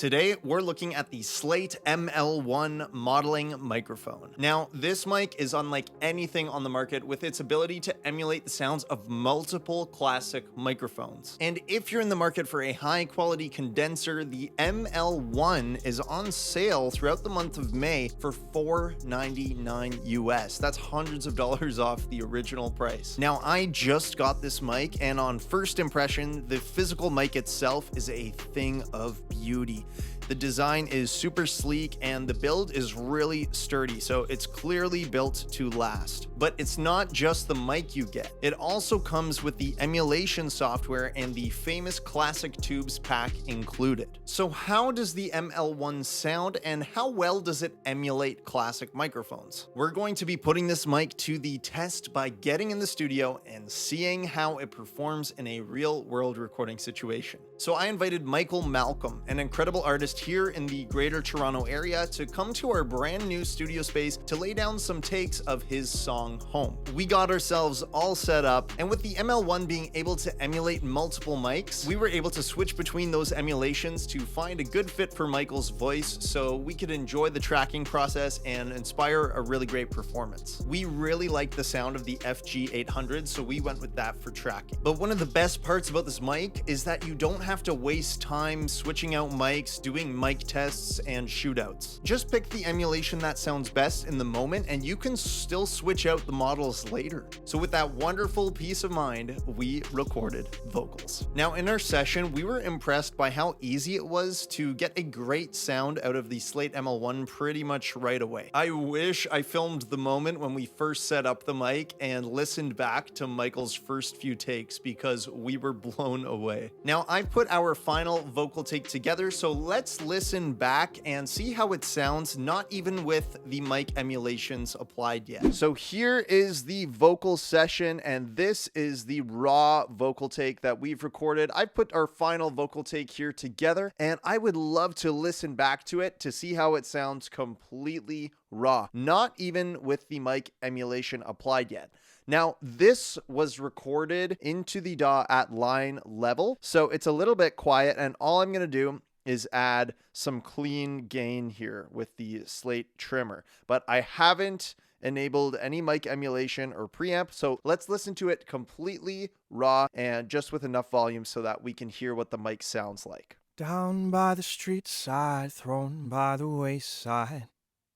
Today, we're looking at the Slate ML-1 Modelling Microphone. Now, this mic is unlike anything on the market with its ability to emulate the sounds of multiple classic microphones. And if you're in the market for a high-quality condenser, the ML-1 is on sale throughout the month of May for $499 US. That's hundreds of dollars off the original price. Now, I just got this mic, and on first impression, the physical mic itself is a thing of beauty. The design is super sleek and the build is really sturdy, so it's clearly built to last. But it's not just the mic you get. It also comes with the emulation software and the famous classic tubes pack included. So how does the ML-1 sound and how well does it emulate classic microphones? We're going to be putting this mic to the test by getting in the studio and seeing how it performs in a real-world recording situation. So I invited Michael Malcolm, an incredible artist here in the Greater Toronto area, to come to our brand new studio space to lay down some takes of his song Home. We got ourselves all set up, and with the ML-1 being able to emulate multiple mics, we were able to switch between those emulations to find a good fit for Michael's voice so we could enjoy the tracking process and inspire a really great performance. We really liked the sound of the FG800, so we went with that for tracking. But one of the best parts about this mic is that you don't have to waste time switching out mics, doing mic tests and shootouts. Just pick the emulation that sounds best in the moment and you can still switch out the models later. So with that wonderful peace of mind, we recorded vocals. Now in our session, we were impressed by how easy it was to get a great sound out of the Slate ML-1 pretty much right away. I wish I filmed the moment when we first set up the mic and listened back to Michael's first few takes because we were blown away. Now I put our final vocal take together, so let's listen back and see how it sounds, not even with the mic emulations applied yet. So here is the vocal session, and this is the raw vocal take that we've recorded. I put our final vocal take here together, and I would love to listen back to it to see how it sounds completely raw, not even with the mic emulation applied yet. Now, this was recorded into the DAW at line level, so it's a little bit quiet, and all I'm going to do is add some clean gain here with the Slate trimmer. But I haven't enabled any mic emulation or preamp, so let's listen to it completely raw and just with enough volume so that we can hear what the mic sounds like. Down by the street side, thrown by the wayside,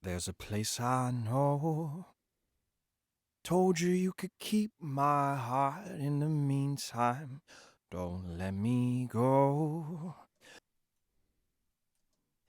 there's a place I know. Told you you could keep my heart in the meantime. Don't let me go.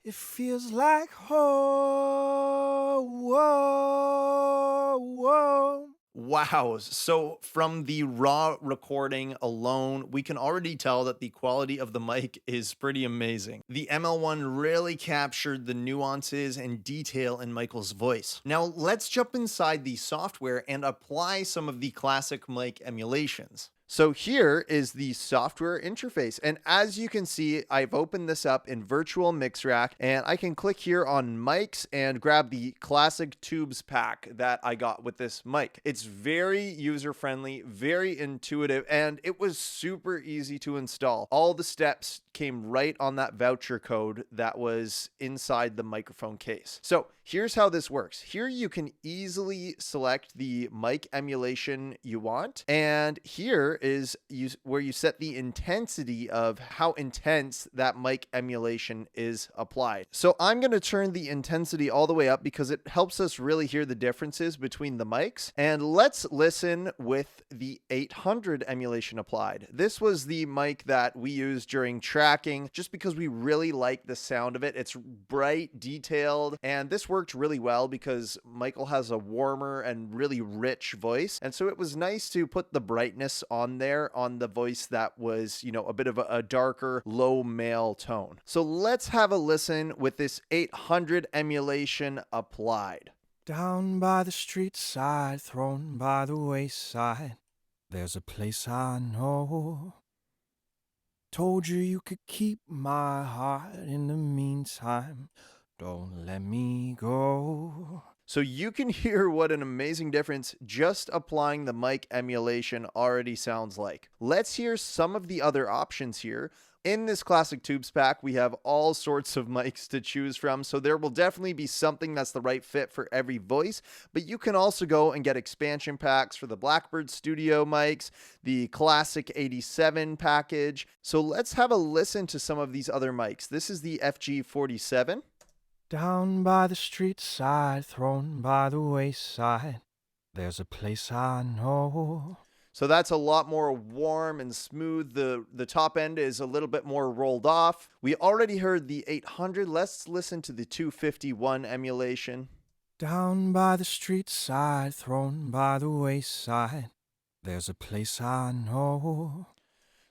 It feels like home. Whoa, whoa. Wow, so from the raw recording alone, we can already tell that the quality of the mic is pretty amazing. The ML-1 really captured the nuances and detail in Michael's voice. Now let's jump inside the software and apply some of the classic mic emulations. So here is the software interface, and as you can see, I've opened this up in Virtual Mix Rack, and I can click here on mics and grab the classic tubes pack that I got with this mic. It's very user-friendly, very intuitive, and it was super easy to install. All the steps came right on that voucher code that was inside the microphone case. So here's how this works. Here you can easily select the mic emulation you want, and here is where you set the intensity of how intense that mic emulation is applied. So I'm going to turn the intensity all the way up because it helps us really hear the differences between the mics. And let's listen with the 800 emulation applied. This was the mic that we used during tracking just because we really like the sound of it. It's bright, detailed, and this worked really well because Michael has a warmer and really rich voice. And so it was nice to put the brightness on there on the voice that was, a bit of a darker, low male tone. So let's have a listen with this 800 emulation applied. Down by the street side, thrown by the wayside, there's a place I know. Told you you could keep my heart in the meantime. Don't let me go. So you can hear what an amazing difference just applying the mic emulation already sounds like. Let's hear some of the other options here. In this classic tubes pack, we have all sorts of mics to choose from, so there will definitely be something that's the right fit for every voice, but you can also go and get expansion packs for the Blackbird Studio mics, the classic 87 package. So let's have a listen to some of these other mics. This is the FG47. Down by the street side, thrown by the wayside, there's a place I know. So that's a lot more warm and smooth. The top end is a little bit more rolled off. We already heard the 800. Let's listen to the 251 emulation. Down by the street side, thrown by the wayside, there's a place I know.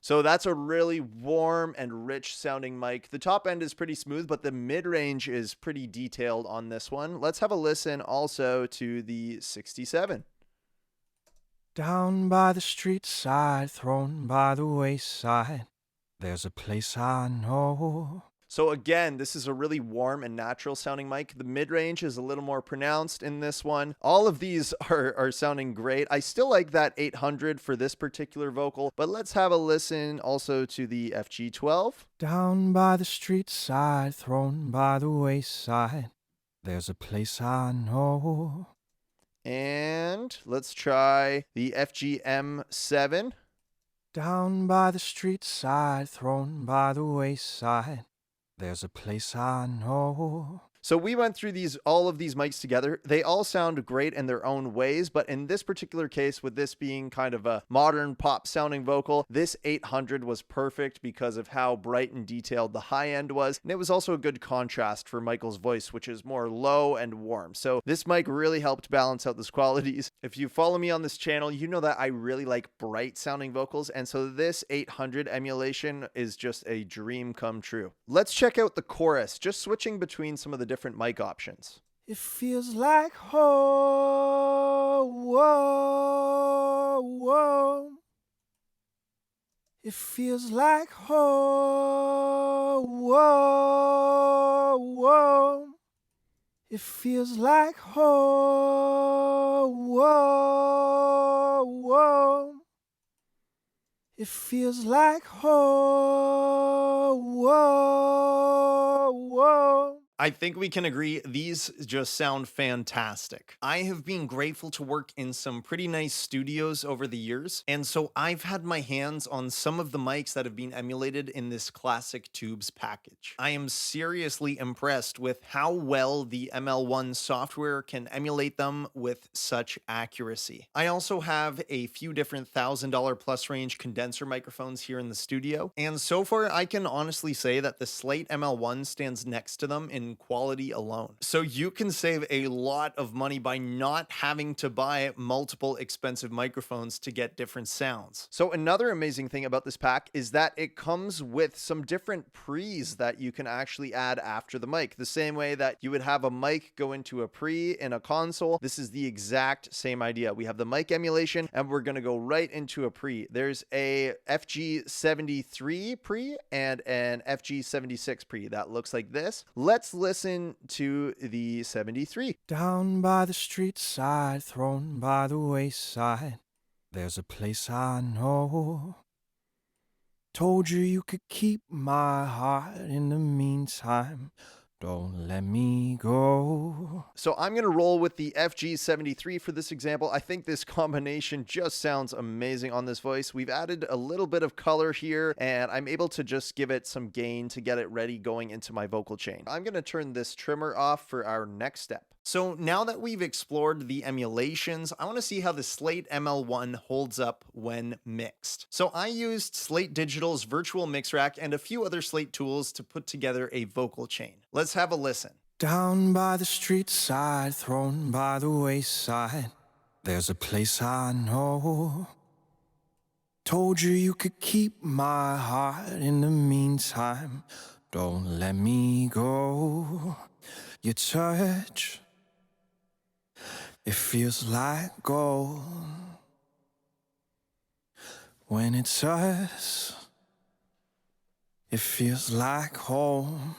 So that's a really warm and rich sounding mic. The top end is pretty smooth, but the mid range is pretty detailed on this one. Let's have a listen also to the 67. Down by the street side, thrown by the wayside, there's a place I know. So again, this is a really warm and natural sounding mic. The mid-range is a little more pronounced in this one. All of these are sounding great. I still like that 800 for this particular vocal, but let's have a listen also to the FG12. Down by the street side, thrown by the wayside, there's a place I know. And let's try the FGM7. Down by the street side, thrown by the wayside, there's a place I know. So we went through all of these mics together. They all sound great in their own ways, but in this particular case, with this being kind of a modern pop sounding vocal, this 800 was perfect because of how bright and detailed the high end was. And it was also a good contrast for Michael's voice, which is more low and warm. So this mic really helped balance out those qualities. If you follow me on this channel, you know that I really like bright sounding vocals. And so this 800 emulation is just a dream come true. Let's check out the chorus, just switching between some of the different mic options. It feels like home, whoa, whoa. It feels like home, whoa, whoa. It feels like home, whoa, whoa. It feels like home, whoa, whoa. I think we can agree these just sound fantastic. I have been grateful to work in some pretty nice studios over the years, and so I've had my hands on some of the mics that have been emulated in this classic tubes package. I am seriously impressed with how well the ML-1 software can emulate them with such accuracy. I also have a few different $1,000 plus range condenser microphones here in the studio, and so far I can honestly say that the Slate ML-1 stands next to them in quality alone. So you can save a lot of money by not having to buy multiple expensive microphones to get different sounds. So another amazing thing about this pack is that it comes with some different pre's that you can actually add after the mic. The same way that you would have a mic go into a pre in a console, this is the exact same idea. We have the mic emulation and we're going to go right into a pre. There's a FG73 pre and an FG76 pre that looks like this. Let's listen to the 73. Down by the street side, thrown by the wayside, there's a place I know. Told you you could keep my heart in the meantime. Don't let me go. So I'm going to roll with the FG73 for this example. I think this combination just sounds amazing on this voice. We've added a little bit of color here, and I'm able to just give it some gain to get it ready going into my vocal chain. I'm going to turn this trimmer off for our next step. So now that we've explored the emulations, I want to see how the Slate ML-1 holds up when mixed. So I used Slate Digital's virtual mix rack and a few other Slate tools to put together a vocal chain. Let's have a listen. Down by the street side, thrown by the wayside, there's a place I know. Told you you could keep my heart in the meantime. Don't let me go. Your touch, it feels like gold. When it's us, it feels like home.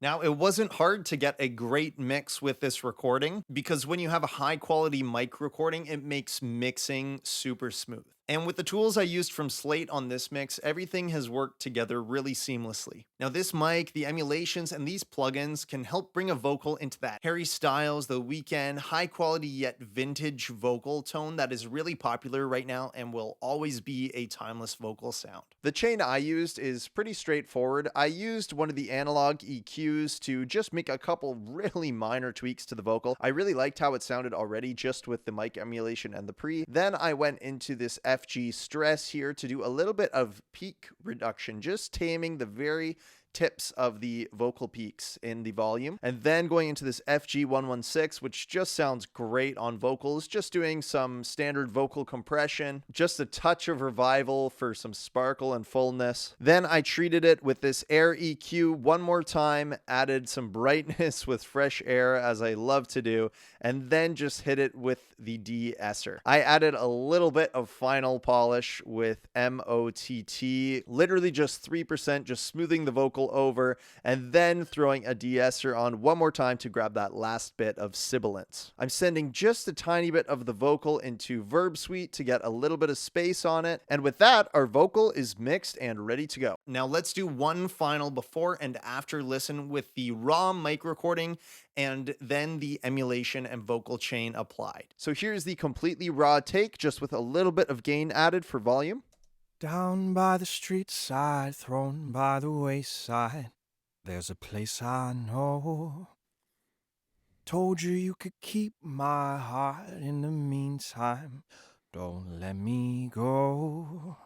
Now, it wasn't hard to get a great mix with this recording because when you have a high quality mic recording, it makes mixing super smooth. And with the tools I used from Slate on this mix, everything has worked together really seamlessly. Now this mic, the emulations, and these plugins can help bring a vocal into that Harry Styles, The Weeknd, high quality yet vintage vocal tone that is really popular right now and will always be a timeless vocal sound. The chain I used is pretty straightforward. I used one of the analog EQs to just make a couple really minor tweaks to the vocal. I really liked how it sounded already just with the mic emulation and the pre. Then I went into this FG stress here to do a little bit of peak reduction, just taming the very tips of the vocal peaks in the volume, and then going into this FG-116, which just sounds great on vocals, just doing some standard vocal compression, just a touch of revival for some sparkle and fullness. Then I treated it with this air EQ one more time, added some brightness with fresh air, as I love to do, and then just hit it with the de-esser. I added a little bit of final polish with MOTT, literally just 3%, just smoothing the vocal over, and then throwing a de-esser on one more time to grab that last bit of sibilance. I'm sending just a tiny bit of the vocal into Verb Suite to get a little bit of space on it, and with that, our vocal is mixed and ready to go. Now let's do one final before and after listen with the raw mic recording and then the emulation and vocal chain applied. So here's the completely raw take, just with a little bit of gain added for volume. Down by the street side, thrown by the wayside, there's a place I know. Told you you could keep my heart in the meantime. Don't let me go.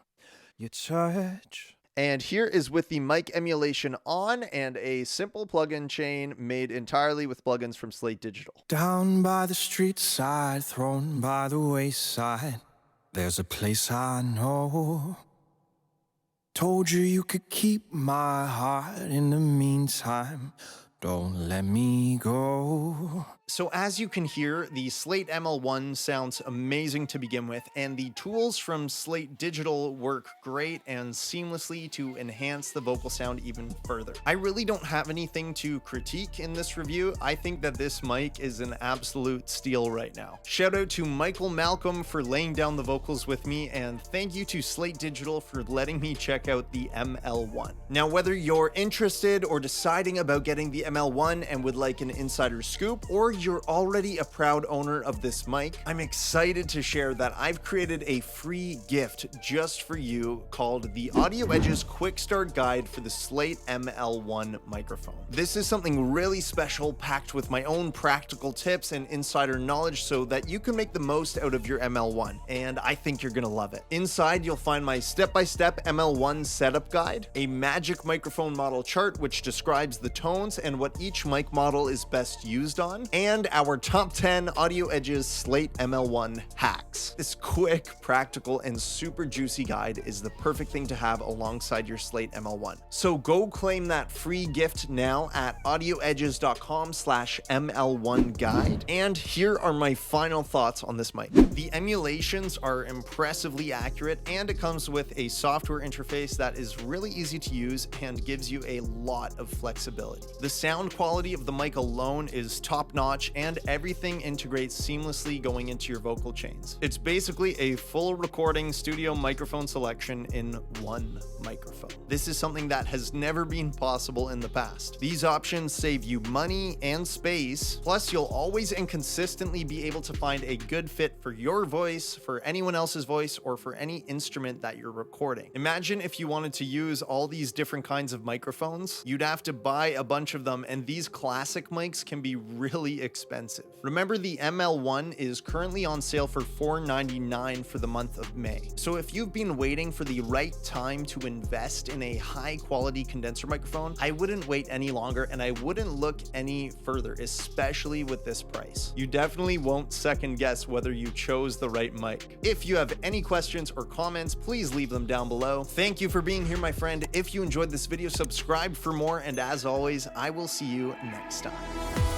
Your touch. And here is with the mic emulation on and a simple plugin chain made entirely with plugins from Slate Digital. Down by the street side, thrown by the wayside, there's a place I know. Told you you could keep my heart in the meantime. Don't let me go. So as you can hear, the Slate ML-1 sounds amazing to begin with, and the tools from Slate Digital work great and seamlessly to enhance the vocal sound even further. I really don't have anything to critique in this review. I think that this mic is an absolute steal right now. Shout out to Michael Malcolm for laying down the vocals with me, and thank you to Slate Digital for letting me check out the ML-1. Now, whether you're interested or deciding about getting the ML-1 and would like an insider scoop, or you're already a proud owner of this mic, I'm excited to share that I've created a free gift just for you called the Audio Edge's Quick Start Guide for the Slate ML-1 microphone. This is something really special, packed with my own practical tips and insider knowledge so that you can make the most out of your ML-1, and I think you're gonna love it. Inside, you'll find my step-by-step ML-1 setup guide, a magic microphone model chart which describes the tones and what each mic model is best used on, and our top 10 Audio Edge's Slate ML-1 hacks. This quick, practical, and super juicy guide is the perfect thing to have alongside your Slate ML-1. So go claim that free gift now at audioedges.com/ML1 guide. And here are my final thoughts on this mic. The emulations are impressively accurate, and it comes with a software interface that is really easy to use and gives you a lot of flexibility. The sound quality of the mic alone is top-notch, and everything integrates seamlessly going into your vocal chains. It's basically a full recording studio microphone selection in one microphone. This is something that has never been possible in the past. These options save you money and space, plus you'll always and consistently be able to find a good fit for your voice, for anyone else's voice, or for any instrument that you're recording. Imagine if you wanted to use all these different kinds of microphones, you'd have to buy a bunch of them, and these classic mics can be really expensive. Remember, the ML-1 is currently on sale for $499 for the month of May. So if you've been waiting for the right time to invest in a high quality condenser microphone, I wouldn't wait any longer, and I wouldn't look any further, especially with this price. You definitely won't second guess whether you chose the right mic. If you have any questions or comments, please leave them down below. Thank you for being here, my friend. If you enjoyed this video, subscribe for more, and as always, I will see you next time.